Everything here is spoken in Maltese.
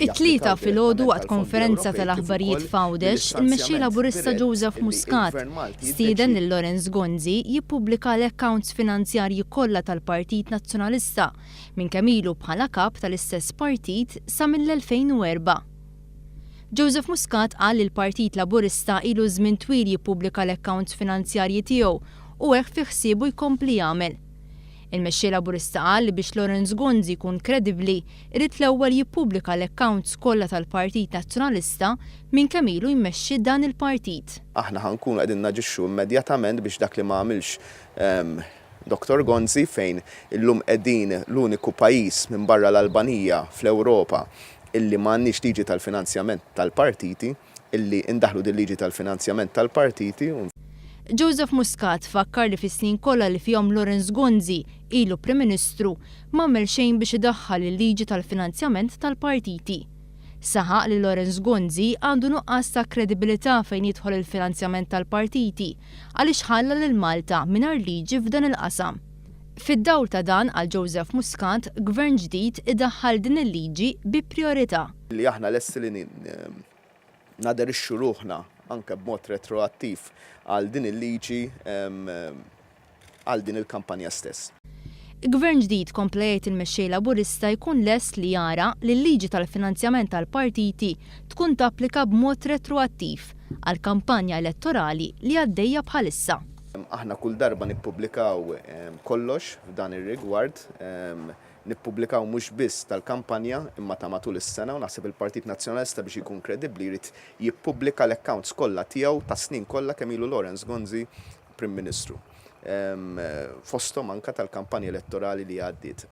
It-tlieta filgħodu waqt konferenza tal-aħbarijiet f'Għawdex, il-mexxej Laburista Joseph Muscat stieden lil Lawrence Gonzi jippubblika l-accounts finanzjarji kollha tal-Partit Nazzjonalista minkemm ilu bħala kap tal-istess partit sa mill-2004. Joseph Muscat qal li l-Partit Laburista ilu żmien twil jippubblika l-accounts finanzjarji tiegħu u hekk fi ħsiebu jkompli jagħmel. Il-mexxej Laburista qal li biex Lawrence Gonzi jkun kredibbli irid l-ewwel jippubblika l-accounts kollha tal-Partit Nazzjonalista minkemm ilu jmexxi dan il-partit. Aħna ħankunu qegħdin naġixxu immedjatament biex dak li ma għamilx Dr. Gonzi fejn illum qegħdin l-uniku pajjiż minn barra l-Albanija fl-Ewropa illi m'għandniex liġi tal-finanzjament tal-partiti, illi indaħlu din liġi tal-finanzjament tal-partiti. Joseph Muscat fakkar li fis-snin kollha li fihom Lawrence Gonzi ilu Prim Ministru m'għamel xejn biex idaħħal il-liġi tal-finanzjament tal-partiti. Saħaq li Lawrence Gonzi għandu nuqqas ta' kredibilità fejn jidħol il-finanzjament tal-partiti għaliex ħalla lil Malta mingħajr liġi f'dan il-qasam. Fid-dawl ta' dan għal Joseph Muscat, gvern ġdid idaħħal din il-liġi bi priorità. Li aħna lesti li naderixxu ruħna anke b'mod retroattiv għal din il-liġi għal din il-kampanja stess. Gvern ġdid komplejt il-mexxej Laburista jkun lest li jara li l-liġi tal-finanzjament tal-partiti tkun tapplika b'mod retroattiv għal kampanja elettorali li għaddejja bħalissa. Aħna kull darba nippubblikaw kollox f'dan ir-rigward, nippubblikaw mhux biss tal-kampanja imma ta' matul is-sena u naħseb il-Partit Nazzjonalista biex ikun kredibbli jrid jippubblika l-accounts kollha tiegħu ta' snin kollha kemm ilu Lawrence Gonzi Prim Ministru. Fosthom anke tal-kampanja elettorali li għaddiet.